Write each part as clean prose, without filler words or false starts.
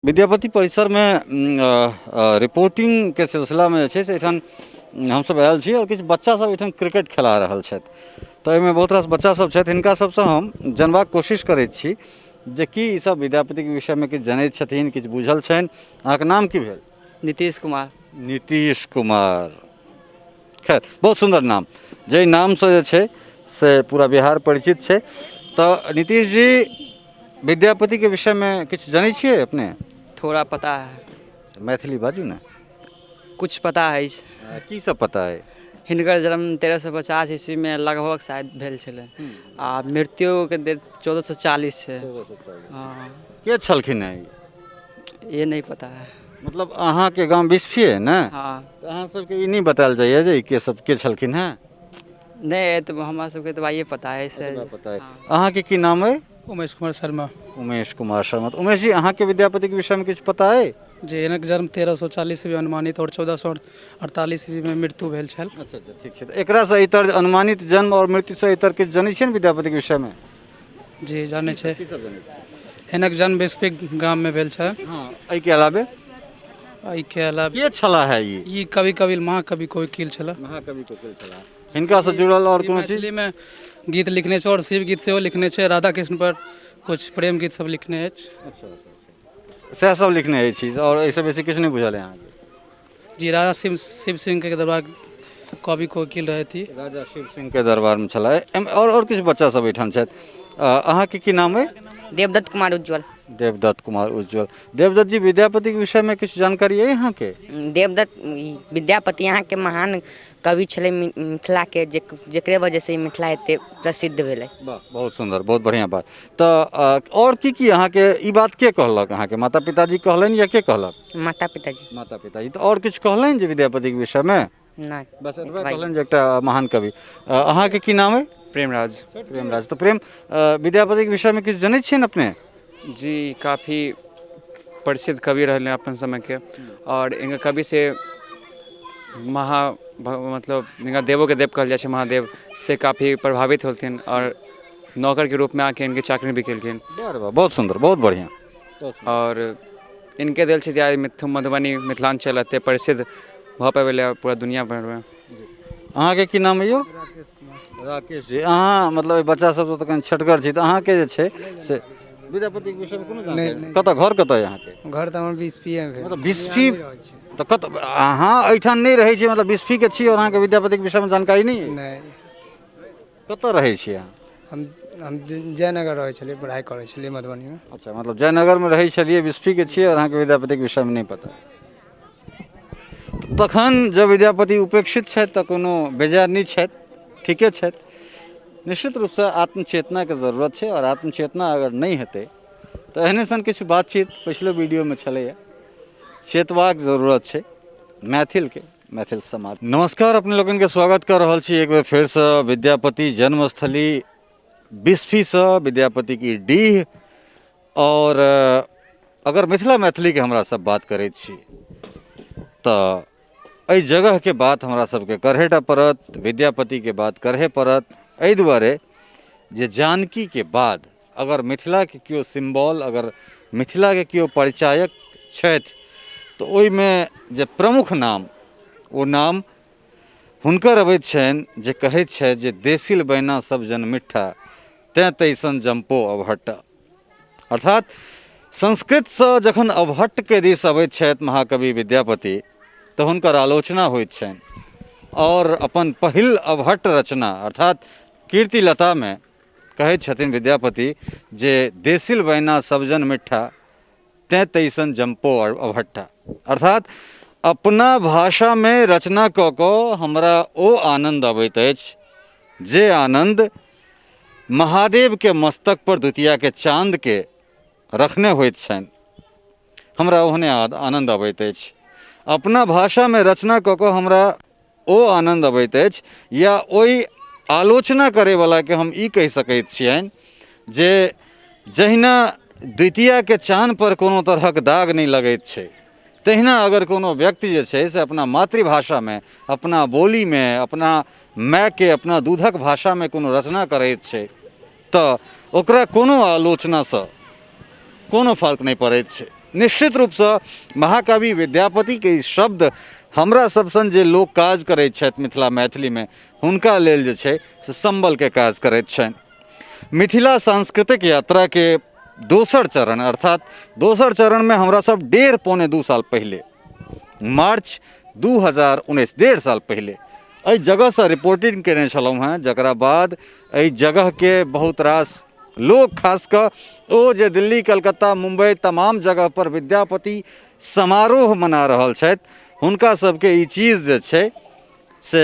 विद्यापति परिसर में रिपोर्टिंग के सिलसिला में से एठान हम सब आयल छी और किछु बच्चा सब एठान क्रिकेट खेला रहल छथि। तो एहिमे बहुत रास बच्चा सब छथि, हिनका सबसँ हम जानबाक कोशिश करैत छी जे कि ई सब विद्यापति के विषय में किछु जनैत छथिन, किछु बुझल छनि। अहाँके नाम की भेल? नीतीश कुमार। नीतीश कुमार, खैर बहुत सुंदर नाम, जे नामसँ जे छै से पूरा बिहार परिचित छै। तो नीतीश जी विद्यापति के विषय में किछु जनै छियै अपने? थोड़ा पता है। मैथिली बाजू ने। कुछ पता है। की सब पता है? हिनकर जन्म 1350 ईस्वी में लगभग शायद भेल छलै आ मृत्यु के डेट 1440 है। हाँ। के छलखिन है? ये नहीं पता है। मतलब अहाँ के गांव बिस्फी है ना? हाँ। तो अहाँ सबके ई नहीं बतायल जाइए जे के सब के छलखिन है? नहीं, तो हमारा सबके तो ये पता है से। पता है। अहाँ के की नाम है? उमेश कुमार शर्मा। उमेश कुमार शर्मा। तो उमेश जी, अहाँ के विद्यापति के विषय में कुछ पता है? जी, इनक जन्म 1340 ईस्वी अनुमानित और 1448 ईस्वी में मृत्यु भेल छल। अच्छा अच्छा, ठीक छै। एकरा से इतर अनुमानित जन्म और मृत्यु से इतर के जनै छियै विद्यापति के विषय में? जी जाने छै। की सब जनै छियै? इनक जन्म बिस्फी ग्राम में भेल छल। हां, एहि के अलावे के अलावे के छला है ई कवि कविल महाकवि कोकिल छला। महाकवि कोकिल छला। हिनका से जुड़ल और कोनो चीज? मैथिली में गीत लिखने छै और शिव गीत सेहो लिखने छै। राधा कृष्ण पर कुछ प्रेम गीत सब लिखने अछि। अच्छा अच्छा, सएह सब लिखने है चीज और ऐसे बेसी किछु नहीं बुझल है अहाँके? जी, राजा शिव सिंह के दरबार कवि कोकिल रहे थी। राजा शिव सिंह के दरबार में छला है। और किछु बच्चा सब एठाम छथि। अहाँके की नाम है? देवदत्त कुमार उज्जवल। देवदत्त कुमार उज्जवल। देवदत्त जी, विद्यापति के विषय में कुछ जानकारी है यहाँ के? देवदत्त विद्यापति यहाँ के महान कवि छले मिथिला के, जेकरे वजह से मिथिला एते प्रसिद्ध भेले। वाह, बहुत सुंदर, बहुत बढ़िया बात। तो और की यहाँ के ई बात के कहलक? अहाँ के माता पिताजी कहलन या के कहलक? माता पिताजी। माता पिताजी। तो और किछु कहलन जे विद्यापति के विषय में? नहीं, बस एतबे कहलन जे एकटा महान कवि। अहाँ के की नाम है? प्रेमराज। प्रेमराज। तो प्रेम, विद्यापति के विषय में किछु जनै छियै अपने? जी, काफ़ी प्रसिद्ध कवि रहे अपन समय के और इनका कवि से मतलब इनका देवों के देव कहल जाए महादेव से काफ़ी प्रभावित होलथिन और नौकर के रूप में आके इनके चाकरी भी केलखिन। बहुत सुंदर, बहुत बढ़िया। और इनके दिल से जाए मधुबनी मिथिलांचल अत्ते प्रसिद्ध भऽ पाबे पूरा दुनिया भर में। अहाँ के की नाम है यो? राकेश जी। अहाँ मतलब बच्चा सब तो कनि छटगर छी, तो अहाँ के जे छै से विद्यापति के विषय में कोनो जानकारी? कतऽ घर कतऽ है यहाँ के? घर तो हमर बिस्फी में। मतलब बिस्फी तो कत अहाँ एठान नहीं रहै छी, मतलब बिस्फी के छी और अहाँ के विद्यापति के विषय में जानकारी नहीं है? नहीं। कतऽ रहै छी अहाँ? हम जयनगर रहै छलिए, पढ़ाई करै छलिए मधुबनी में। अच्छा, मतलब जयनगर में रहै छलिए, बिस्फी के छियै और अहाँ के विद्यापति के विषय में नहीं पता। तखन जब विद्यापति उपेक्षित छथि तऽ कोनो बेजाय नहीं छथि, ठीके छथि। निश्चित रूप से आत्मचेतना के जरूरत है और आत्मचेतना अगर नहीं हेतै तो एहने सन किछु बातचीत पिछले वीडियो में छलैया, चेतबाक जरूरत है मैथिल के, मैथिल समाज। नमस्कार, अपने लोगन के स्वागत कर रहल छी एक बेर फिर से विद्यापति जन्मस्थली बिस्फी से विद्यापति की डीह। और अगर मिथिला मैथिली के हमरा सब बात करैत छी तो एहि जगह के बात हमरा सबके करहेटा पड़त, विद्यापति के बात करहे पड़त। एहि दुआरे जे जानकी के बाद अगर मिथिला के कियो सिम्बल, अगर मिथिला के कियो परिचायक छथि तो ओहिमे जे प्रमुख नाम, ओ नाम हुनकर अबैत छनि जे कहैत छथि जे देसिल बैना सब जन मिठा, तैं तैसन जम्पो अवहट्टा। अर्थात संस्कृत से जखन अवहट्ट के दिस अबैत छथि महाकवि विद्यापति तो हुनकर आलोचना होइत छनि और अपन पहिल अवहट्ट रचना अर्थात कीर्तिलता में कहै छथिन विद्यापति जे देसिल बैना सब जन मिठा, तैं तैसन जम्पो अवहट्टा। अर्थात अपना भाषा में रचना कऽ कऽ हमरा ओ आनंद अबैत अछि जे आनंद महादेव के मस्तक पर द्वितीया के चाँद के रखने होइत छनि, हमरा ओहने आनंद अबैत अछि। अपना भाषा में रचना कऽ कऽ हमरा ओ आनंद अबैत अछि, या ओहि आलोचना करे वाला के हम ई कहि सकैत छियनि जे जहिना द्वितीया के चाँद पर कोनो तरहक दाग नहीं लगैत छै, तहिना अगर कोनो व्यक्ति जे छै से अपना मातृभाषा में, अपना बोली में, अपना माय के, अपना दूधक भाषा में कोनो रचना करैत छै तऽ ओकरा कोनो आलोचना से कोनो फर्क नहीं पड़ैत छै। निश्चित रूप से महाकवि विद्यापति के ई शब्द हमरा सब सन जे लोक काज करैत छथि मिथिला मैथिली में हुनका लेल जे छै से संबल के काज करैत छनि। मिथिला सांस्कृतिक यात्रा के दोसर चरण अर्थात दोसर चरण में हमरा सब 1.5-2 साल पहले मार्च 2019 1.5 साल पहले एहि जगह से रिपोर्टिंग केने छलहुँ हैं, जकरा बाद एहि जगह के बहुत रास लोग खास कर ओ जे दिल्ली कलकत्ता मुंबई तमाम जगह पर विद्यापति समारोह मना रहल छथि हुनका सबके ई चीज जे छै से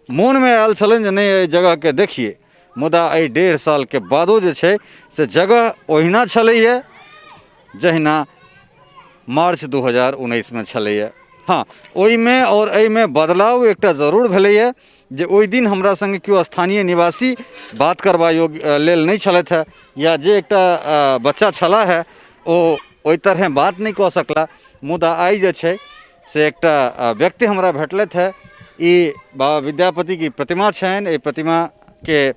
मोन में आयल छलनि जे नहीं एहि जगह के देखिए, मुदा एहि 1.5 साल के बादो जे छै से जगह ओहिना छलैए जहिना मार्च 2019 में छलैए। हाँ, ओहिमे और एहिमे बदलाव एकटा जरूर भेलैए जे ओहि दिन हमरा संगे केओ स्थानीय निवासी बात करबा योग्य लेल नहीं छलथि है, या जे एकटा बच्चा छला है ओ ओहि तरह बात नहीं कऽ सकला, मुदा आइ जे छै से एकटा व्यक्ति हमरा भेटलथि है। ई बाबा विद्यापति की प्रतिमा छनि, एहि प्रतिमा के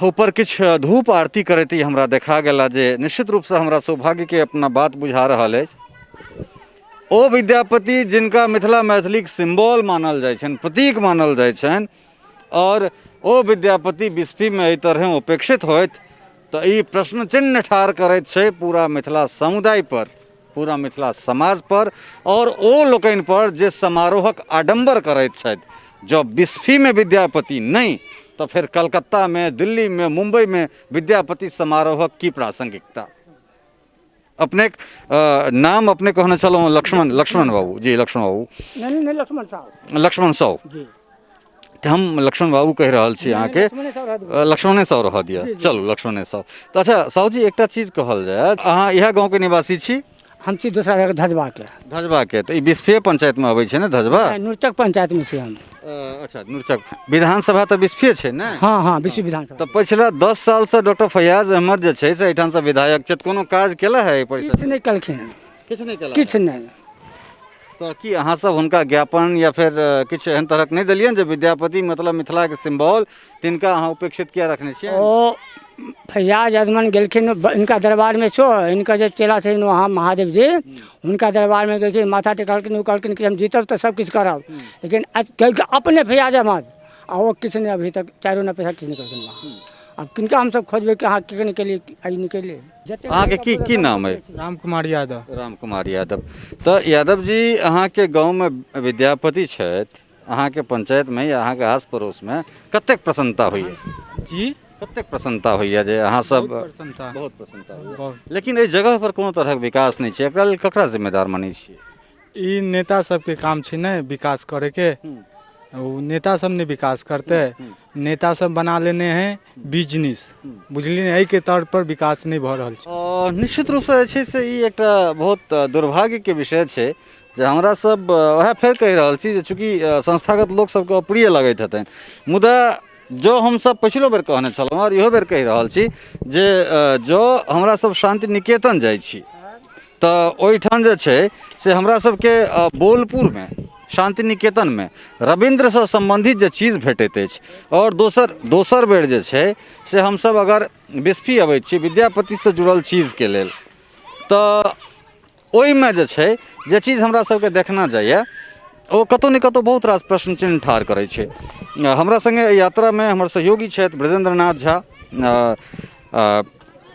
ऊपर किछ धूप आरती करैत ही हमरा देखा गेला जे निश्चित रूप से हमरा सौभाग्य के अपना बात बुझा रहल अछि। ओ विद्यापति जिनका मिथिला मैथिली के सिम्बल मानल जाइ छनि, प्रतीक मानल जाइ छनि, और ओ विद्यापति बिस्फी में एहि तरह उपेक्षित होइत तऽ ई प्रश्न चिन्ह ठाढ़ करैत छै पूरा मिथिला समुदाय पर, पूरा मिथिला समाज पर, और ओ लोकनि पर जे समारोहक आडंबर करैत छथि। जब बिस्फी में विद्यापति नहीं तो फिर कलकत्ता में, दिल्ली में, मुंबई में विद्यापति समारोहक की प्रासंगिकता। अपने नाम अपने कहने चलो लक्ष्मण बाबू जी, लक्ष्मण बाबू नहीं लक्ष्मण साहू जी, तो हम लक्ष्मण बाबू कह रहल छी अहाँ के लक्ष्मणे साहू रह दिया, चलू लक्ष्मणे साहू। तो अच्छा साहू जी एकटा चीज कहल जाय, अहाँ इएह गाँव के निवासी छी? हम छी दूसरा जगह धजबा के। तो ई बिस्फे पंचायत में अबै छै ने धजबा? नूरचक पंचायत में छी हम। अच्छा, नूरचक विधानसभा तो बिस्फे छै ने? हाँ हाँ, बिस्फी विधानसभा। तो पिछला 10 साल से डॉक्टर फैयाज अहमद जे छै से एहिठाम से विधायक छथि, कोनो काज केला है परिषद? किछु नहीं कलखिन, किछु नहीं केला, किछु नहीं। तो की अहाँ सब हुनका ज्ञापन या फिर किछु एहन तरहक नहीं देलियन जे विद्यापति मतलब मिथिला के सिम्बल तिनका अहाँ उपेक्षित किया रखने छियै? ओ फैयाज अजमन गेलखिन इनका दरबार में छो, इनका जो चेला छथिन वहाँ महादेव जी, उनका दरबार में गेलखिन, माथा टेकलखिन, वो कहलखिन कि हम जीतब तो सब किछु करब, लेकिन अपने फैयाज अहमद आ वो किछु नहीं अभी तक 4 आना पैसा किछु नहीं करथिन वहाँ। अब किनका हम सब खोजबे कि अहाँ के निकलिए आई निकलिए। अहाँ के की नाम है? राम कुमार यादव। राम कुमार यादव। तो यादव जी अहाँ के गाँव में विद्यापति छथि, अहाँ के पंचायत में या अहाँ के आस पड़ोस में कतेक प्रसन्नता होइए जी? कतेक प्रसन्नता होइए जे अहाँ सब? बहुत प्रसन्नता होइए, लेकिन एहि जगह पर कोनो तरहक विकास नहीं छै, एकरा लेल ककरा जिम्मेदार मानै छियै? ई नेता सबके काम छै ने विकास करे के, वो नेता सब ने विकास करते, नेता सब बना लेने हैं बिजनेस, बुझलिए एहि के तौर पर विकास नहीं भऽ रहल छै। निश्चित रूप से जे छै से ई एकटा बहुत दुर्भाग्य के विषय छै जे हमरा सब वएह फेर कहि रहल छी जे चूँकि संस्थागत लोक सबके अप्रिय लगैत हेतनि, मुदा जो हम सब पछिलो बेर कहने छलहुँ और इहो बेर कहि रहल छी जे जो हमरा सब शांति निकेतन जाइ छी तऽ ओहिठाम जे छै से हमरा सबके बोलपुर में शांति निकेतन में रविंद्र से संबंधित जे चीज भेटैत अछि, और दोसर बेर जे छै से हमसब अगर बिस्फी अबैत छी विद्यापति से जुड़ल चीज के लेल तऽ ओहिमे जे छै जे चीज हमरा सबके देखना जाइए ओ कतौ ने कतौ बहुत रास प्रश्न चिन्ह ठाढ़ करै छै। हमरा संगे यात्रा में हमर सहयोगी छथि ब्रजेंद्र नाथ झा,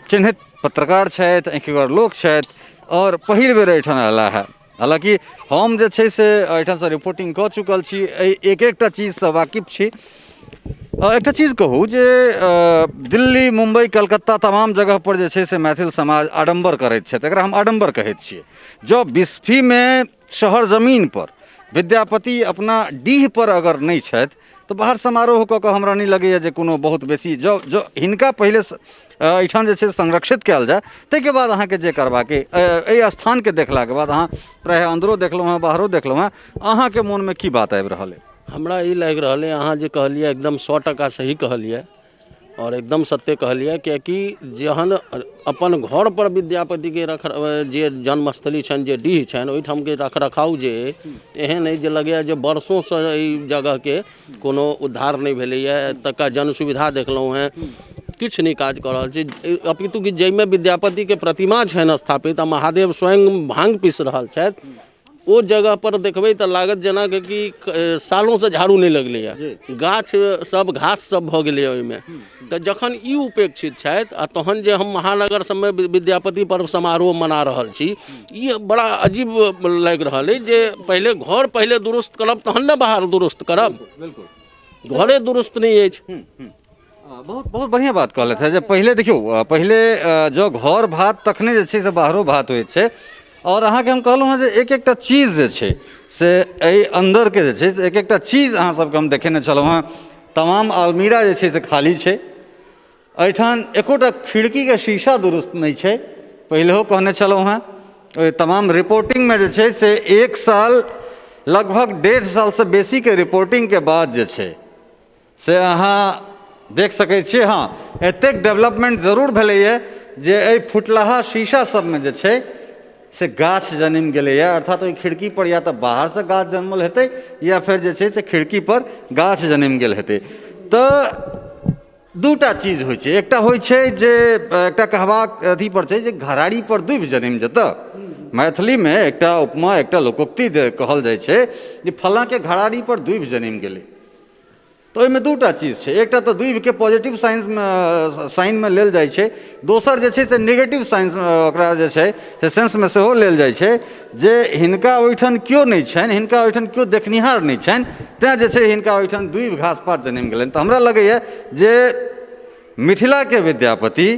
चिन्हित पत्रकार छथि, आँखिगर लोक छथि, और पहिल बेर एहिठाम अयला है। हालांकि हम जे छै से एहिठाम से रिपोर्टिंग कऽ चुकल छी, एक एकटा चीज से वाकिफ छी। एकटा चीज कहूँ जे दिल्ली मुंबई कलकत्ता तमाम जगह पर जे छै से मैथिल समाज आडंबर करैत छथि, एकरा हम आडंबर कहैत छियै। जो बिस्फी में शहर जमीन पर विद्यापति अपना डीह पर अगर नहीं छथि तो बाहर समारोह कऽ कऽ हमरा नहीं लगैए जे कोनो बहुत बेसी जो हिनका पहले एहिठाम जे छै संरक्षित कयल जाय, ताहिके बाद अहाँके जे करबाके एहि स्थानके देखलाके बाद अहाँ प्रायः अन्दरो देखलहुँ हेँ बाहरो देखलहुँ हेँ, अहाँके मोनमे की बात आबि रहल अइ? हमरा ई लागि रहल है अहाँ जे कहलिए एकदम 100% सही कहलिए और एकदम सत्य कहलिए, कियाकि जहन अपन घर पर विद्यापति के जे जन्मस्थली छनि जे डीह छनि ओहिठाम के रखरखाव जे एहन है जे लगैए जे वर्षों से ई जगह के कोनो उद्धार नहीं भेलैए, तक जन सुविधा देखलहुँ हैं किछु नहि काज कऽ रहल छै, अपितु कि जाहिमे विद्यापतिके प्रतिमा छनि स्थापित आ महादेव स्वयं भांग पीस रहल छथि, ओ जगह पर देखबै तऽ लागत जेना कि सालों से झाड़ू नहीं लगलैए, गाछ सब घास सब भऽ गेलैए ओहिमे। तऽ जखन ई उपेक्षित छथि आ तहन जे हम महानगर सबमे विद्यापति पर्व समारोह मना रहल छी, ई बड़ा अजीब लागि रहल अइ जे पहिले घर पहिले दुरुस्त करब तहन ने बाहर दुरुस्त करब, घरे दुरुस्त नहीं अछि। बहुत बहुत बढ़िया बात कहलथि है जे पहले देखियो, पहले जो घर भात तखने जे छै से बाहरो भात होइत छै। और अहाँके हम कहलहुँ हँ जे एक एकटा चीज जे छै से एहि अन्दरके जे छै से एक एकटा चीज अहाँ सबके हम देखेने छलहुँ हँ। तमाम अलमीरा जे छै से खाली छै, एहिठाम एकोटा खिड़कीके शीशा दुरुस्त नहीं छै, पहिलेहो कहने छलहुँ हँ। ओहि तमाम रिपोर्टिंगमे जे छै से 1 साल लगभग 1.5 सालसँ बेसीके रिपोर्टिंगके बाद जे छै से अहाँ देख सकै छियै। हाँ, एतेक डेवलपमेंट जरूर भेलैए जे एहि फुटलाहा शीशा सबमे जे छै से गाछ जन्म गेलैए, अर्थात ओहि खिड़की पर या तऽ बाहर से गाछ जन्मल हेतै या फिर जे छै से खिड़की पर गाछ जन्म गेल हेतै। तऽ दूटा चीज होइ छै, एकटा होइ छै जे एकटा कहबाक अथी पर छै जे घराड़ी पर दुभि जन्म जेतऽ। मैथिलीमे एकटा उपमा एकटा लोकोक्ति कहल जाइ छै जे फलाँके घराड़ी पर दुभि जन्म गेलै। तो ओहिमे दूटा चीज छै, एकटा तऽ दुभिके पॉजिटिव साइनमे लेल जाइ छै, दोसर जे छै से नेगेटिव साइंस ओकरा जे छै से सेंसमे सेहो लेल जाइ छै जे हिनका ओहिठाम केओ नहीं छनि, हिनका ओहिठाम केओ देखनिहार नहीं छनि, तेँ जे छै हिनका ओहिठाम दुभि घास पात जन्म गेलनि। तऽ हमरा लगैए जे मिथिलाके विद्यापति,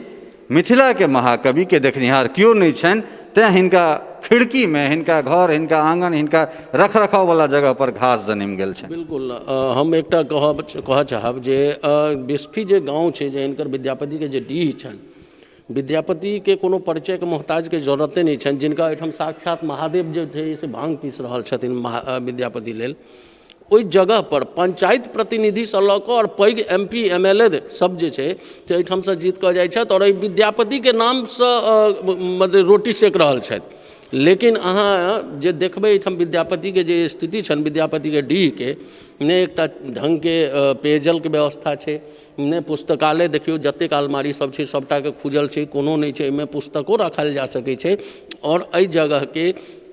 मिथिलाके महाकविके देखनिहार केओ नहीं छनि, तेँ हिनका खिड़की में, हिनका घर, हिनका आंगन, हिनका रख रखाव वाला जगह पर घास जन्म गेल छै। बिल्कुल, हम एकटा कहऽ चाहब जे बिस्फी जे गाँव छै, जे हिनकर विद्यापतिके जे डीह छनि, विद्यापतिके कोनो परिचयके मोहताजके जरूरते नहीं छनि। जिनका एहिठाम साक्षात महादेव जे छै से भांग पीस रहल छथिन विद्यापति लेल, ओहि जगह पर पंचायत प्रतिनिधिसँ लऽ कऽ और पैघ MP MLA सब जे छै से एहिठामसँ जीत कऽ जाइ छथि और एहि विद्यापतिके नामसँ मतलब रोटी सेक रहल छथि। लेकिन अहाँ जे देखबै एहिठाम विद्यापतिके जे स्थिति छनि, विद्यापतिके डीहके, ने एकटा ढङ्गके पेयजलके व्यवस्था छै, ने पुस्तकालय देखियौ जतेक अलमारी सब छै सबटाके खुजल छै, कोनो नहीं छै एहिमे पुस्तको रखल जा सकै छै। और एहि जगहके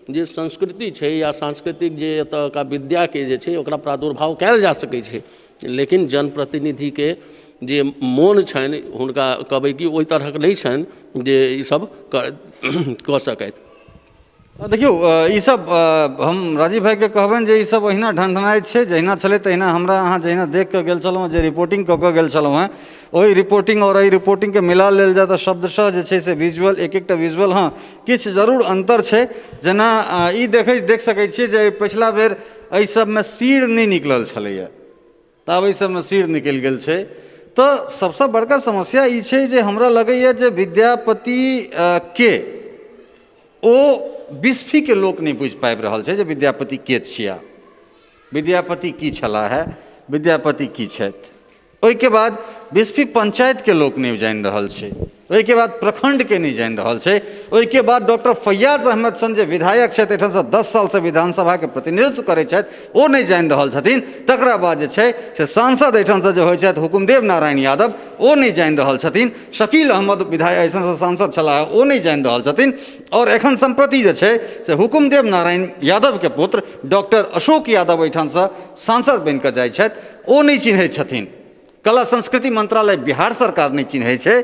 जे संस्कृति छै या सांस्कृतिक जे एतऽका विद्याके जे छै ओकरा प्रादुर्भाव कयल जा सकै छै, लेकिन जनप्रतिनिधिके जे मोन छनि हुनका कहबै कि ओहि तरहक नहीं छनि जे ई सब कऽ सकथि। देखियौ, ई सब हम राजीव भाई के कहबनि जे ई सब ओहिना ढनढनाइत छै, जहिना छलै तहिना हमरा अहाँ जहिना देख कऽ गेल छलहुँ, जे रिपोर्टिंग कऽ कऽ गेल छलहुँ हेँ, ओहि रिपोर्टिंग और एहि रिपोर्टिंग के मिला लेल जाय तऽ शब्दशः जे छै से विजुअल, एक एकटा विजुअल, हाँ किछु जरूर अंतर छै। जेना ई देख सकै छियै जे पिछला बेर एहि सबमे सीर नहीं निकलल छलैए, तऽ आब एहि सबमे सीर निकलि गेल छै। तऽ सबसँ बड़का समस्या ई छै जे हमरा लगैए जे विद्यापति के ओ बिस्फी के लोक नहीं बुझि पाबि रहल छै जे विद्यापति के छिया, विद्यापति की छला है, विद्यापति की छथि। ओहिके बाद बिस्फी पंचायत के लोक नहीं जानि रहल छै, ओहिके बाद प्रखंड के नहीं जानि रहल छै, ओहिके बाद डॉक्टर फैयाज अहमद सन जे विधायक छथि, एहिठामसँ 10 सालसँ विधानसभा के प्रतिनिधित्व करै छथि, ओ नहीं जानि रहल छथिन। तकरा बाद जे छै से सांसद एहिठामसँ जे होइ छथि हुकुमदेव नारायण यादव, ओ नहीं जानि रहल छथिन। शकील अहमद विधायक एहिठामसँ सांसद छलाह, ओ नहीं जानि रहल छथिन। और एखन सम्प्रति जे छै से हुकुमदेव नारायण यादव के पुत्र डॉक्टर अशोक यादव एहिठामसँ सांसद बनि कऽ जाइ छथि, ओ नहीं चिन्हैत छथिन। कला संस्कृति मंत्रालय बिहार सरकार नहीं चिन्है छै,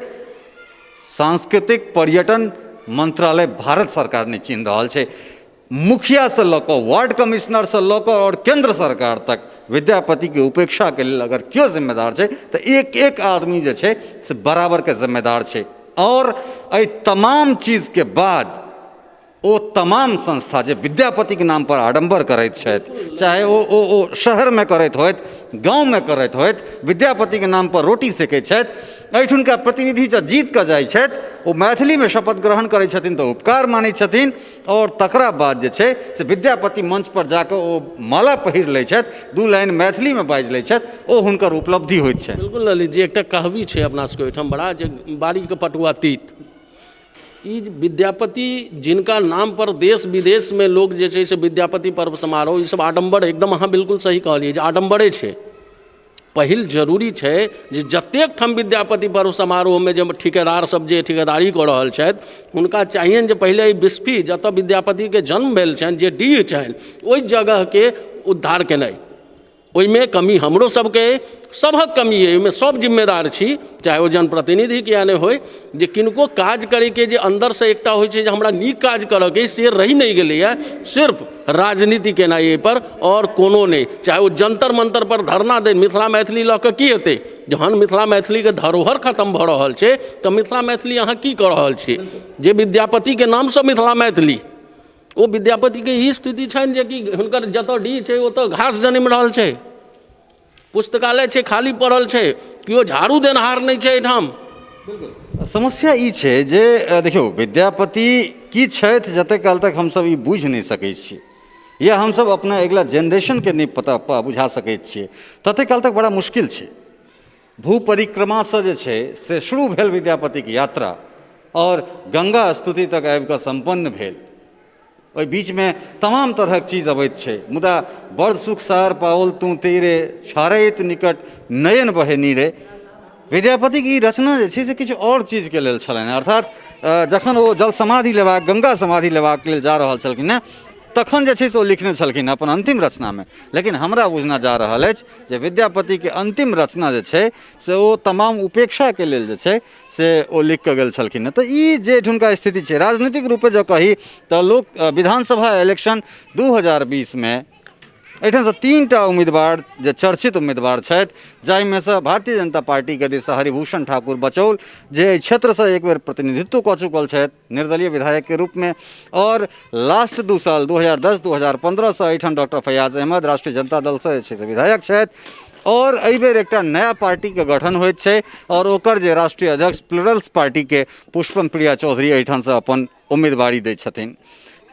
सांस्कृतिक पर्यटन मंत्रालय भारत सरकार नहीं चिन्ह रहल छै। मुखिया से लऽ कऽ वार्ड कमिश्नर से लऽ कऽ और केंद्र सरकार तक विद्यापति के उपेक्षा के लेल अगर क्यों जिम्मेदार छै तऽ एक एक आदमी जे छै से बराबर के जिम्मेदार छै। और एहि तमाम चीज के बाद ओ तमाम संस्था जे विद्यापति के नाम पर आडंबर करैत छथि, चाहे ओ शहर में करैत होइत, गांव में करैत होइत, विद्यापति के नाम पर रोटी सेकै छथि। एहिठुनका प्रतिनिधि जब जीत कऽ जाइ छथि, ओ मैथिली में शपथ ग्रहण करै छथिन तऽ उपकार मानै छथिन, और तकरा बाद जे छै से विद्यापति मंच पर जाकऽ ओ माला पहिर लै छथि, 2 लाइन मैथिली में बाजि लै छथि, ओ हुनकर उपलब्धि होइत छै। बिल्कुल ललित जी, एकटा कहबी छै अपना सबके ओहिठाम बड़ा जे बारी के पटुआ तीत, ई विद्यापति जिनका नाम पर देश विदेश में लोग जे छै से विद्यापति पर्व समारोह ई सब आडंबर, एकदम अहाँ बिल्कुल सही कहलिए जे आडंबरे छै। पहिल जरूरी छै जे जतेक ठाम विद्यापति पर्व समारोहमे जे ठिकेदार सब जे ठिकेदारी कऽ रहल छथि हुनका चाहिए जे पहिले ई बिस्फी जतऽ विद्यापतिके जन्म भेल छनि जे डीह छनि ओहि जगहके उद्धार केनाइ ओहिमे कमी हमरो सबके सभक कमी है ओहिमे सब जिम्मेदार छी चाहे ओ जनप्रतिनिधि किया नहि होय जे किनको काज करैके जे अन्दरसँ एकटा होइ छै जे हमरा नीक काज करऽके से रहि नहि गेलैए सिर्फ राजनीति केनाइ एहिपर और कोनो नहि चाहे ओ जंतर मंतर पर धरना दे मिथिला मैथिली लऽ कऽ की हेतै जहन मिथिला मैथिलीके धरोहर खत्म भऽ रहल छै तऽ मिथिला मैथिली अहाँ की कऽ रहल छी जे विद्यापतिके नामसँ मिथिला मैथिली ओ विद्यापतिके ई स्थिति छनि जे कि हुनकर जतऽ डीह छै ओतऽ घास जन्मि रहल छै पुस्तकालय छै खाली पड़ल छै केओ झाड़ू देनहार नहि छै एहिठाम समस्या ई छै जे देखियौ विद्यापति की छथि जते काल तक हमसब ई बुझि नहि सकै छियै या हमसब अपना अगिला जेनरेशनके नहि पता बुझा सकैत छियै तते काल तक बड़ा मुश्किल छै भू परिक्रमासँ जे छै से शुरू भेल विद्यापतिके यात्रा और गंगा स्तुति तक आबि कऽ सम्पन्न भेल ओहि बीचमे तमाम तरहक चीज अबैत छै मुदा बड़ सुख सार पाओल तू तीरे छाड़ैत निकट नयन बहे नीरे विद्यापतिके ई रचना जे छै से किछु आओर चीजके लेल छलनि अर्थात जखन ओ जल समाधि लेबाक गंगा समाधि लेबाक लेल जा रहल छलखिन हेँ तखन जे छै से ओ लिखने छलखिन अपन अंतिम रचनामे लेकिन हमरा बुझना जा रहल अछि जे विद्यापतिके अंतिम रचना जे छै से ओ तमाम उपेक्षाके लेल जे छै से ओ लिख कऽ गेल छलखिन हेँ तऽ ई जे हुनका स्थिति छै राजनीतिक रूपे जँ कही तऽ लोक विधानसभा इलेक्शन 2020 एहिठामसँ 3टा उम्मीदवार जे चर्चित उम्मीदवार छथि जाहिमे सँ भारतीय जनता पार्टीके दिससँ हरिभूषण ठाकुर बचौल जे एहि क्षेत्रसँ एक बेर प्रतिनिधित्व कऽ चुकल छथि निर्दलीय विधायकके रूपमे और लास्ट 2 साल 2010-2015 एहिठाम डॉक्टर फैयाज अहमद राष्ट्रीय जनता दलसँ जे छै से विधायक छथि और एहि बेर एकटा नया पार्टीके गठन होइत छै और ओकर जे राष्ट्रीय अध्यक्ष प्लूरल्स पार्टीके पुष्पम प्रिया चौधरी एहिठामसँ अपन उम्मीदवारी दै छथिन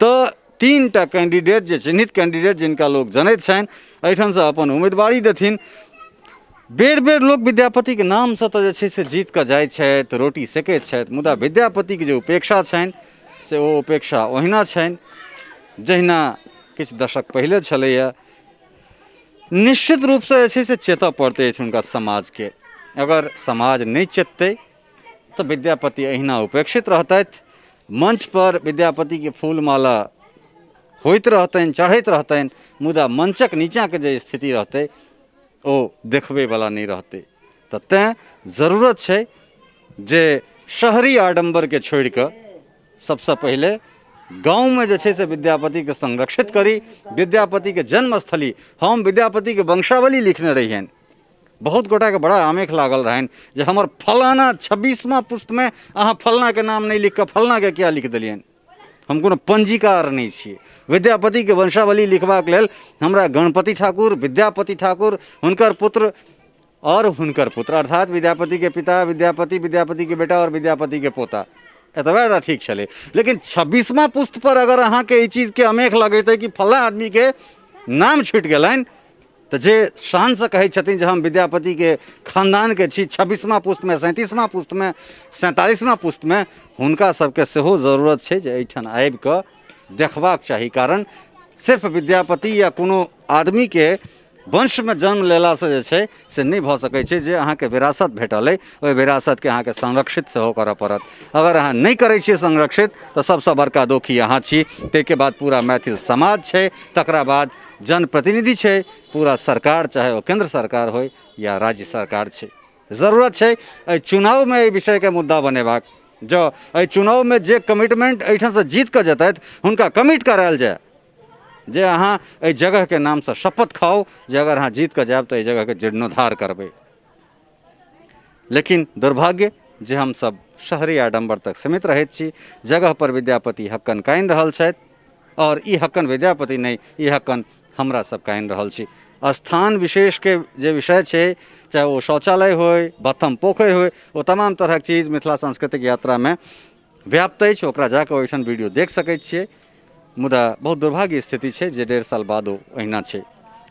तऽ 3टा कैंडिडेट जे चिन्हित कैंडिडेट जिनका लोग जनैत छनि एहिठामसँ अपन उम्मीदवारी देथिन बेर बेर लोक विद्यापतिके नामसँ तऽ जे छै से जीत कऽ जाइ छथि रोटी सेकैत छथि मुदा विद्यापतिके जे उपेक्षा छनि से ओ उपेक्षा ओहिना छनि जहिना किछु दशक पहिले छलैए निश्चित रूपसँ जे छै से चेतऽ पड़तै हुनका समाजके अगर समाज नहि चेततै तऽ विद्यापति अहिना उपेक्षित रहतथि मंच पर विद्यापतिके फूलमाला होइत रहतनि चढ़ैत रहतनि मुदा मंचक नीचाँके जे स्थिति रहतै ओ देखबैवला नहीं रहतै तऽ तेँ जरूरत छै जे शहरी आडम्बरके छोड़ि कऽ सबसँ पहिले गाँवमे जे छै से विद्यापतिके संरक्षित करी विद्यापतिके जन्मस्थली हम विद्यापतिके वंशावली लिखने रहियनि बहुत गोटाके बड़ा आमेख लागल रहनि जे हमर फलाना 26वां पुस्तमे अहाँ फलनाके नाम नहीं लिख कऽ फलनाके किया लिख देलियनि हम कोनो पंजीकार नहीं छियै विद्यापतिके वंशावली लिखबाक लेल हमरा गणपति ठाकुर विद्यापति ठाकुर हुनकर पुत्र और हुनकर पुत्र अर्थात विद्यापतिके पिता विद्यापति विद्यापतिके बेटा और विद्यापतिके पोता एतबा ठीक छलै लेकिन 26वां पुस्त पर अगर अहाँके ई चीजके अमेख लगेतै कि फल्ला आदमीके नाम छूटि गेलनि तऽ जे शानसँ कहै छथिन जे हम विद्यापतिके खानदानके छी 26वां पुस्तमे 37वां पुस्तमे 47वां पुस्तमे हुनका सबके सेहो जरूरत छै जे एहिठाम आबि कऽ देखबाक चाही कारण सिर्फ विद्यापति या कोनो आदमीके वंशमे जन्म लेलासँ जे छै से नहि भऽ सकै छै जे अहाँके विरासत भेटल अइ ओहि विरासतके अहाँके संरक्षित सेहो करऽ पड़त अगर अहाँ नहि करै छियै संरक्षित तऽ सबसँ बड़का दोषी अहाँ छी ताहिके बाद पूरा मैथिल समाज छै तकरा बाद जनप्रतिनिधि छै पूरा सरकार चाहे वो केंद्र सरकार हो या राज्य सरकार छै जरूरत छै एहि चुनावमे एहि विषयके मुद्दा बनेबाक जो एहि चुनावमे जे कमिटमेंट एहिठामसँ जीत कऽ जेतथि हुनका कमिट करायल जाय जे अहाँ एहि जगहके नामसँ शपथ खाओ जे अगर अहाँ जीत कऽ जायब तऽ एहि जगहके जीर्णोद्धार करबै लेकिन दुर्भाग्य जे हमसब शहरी आडम्बर तक सीमित रहैत छी जगह पर विद्यापति हक्कन कानि रहल छथि और ई हक्कन विद्यापति नहीं ई हक्कन हमरा सब कानि रहल छी स्थान विशेषके जे विषय छै चाहे वो शौचालय होय बथम पोखरि होय वो तमाम तरहक चीज मिथिला सांस्कृतिक यात्रामे व्याप्त अछि ओकरा जाकऽ ओहिठाम वीडियो देख सकैत छियै मुदा बहुत दुर्भाग्य स्थिति छै जे 1.5 साल बादो अहिना छै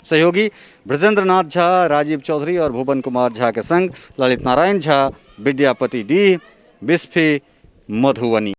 सहयोगी ब्रजेंद्र नाथ झा राजीव चौधरी और भुवन कुमार झा के संग ललित नारायण झा विद्यापति डी बिस्फी मधुबनी।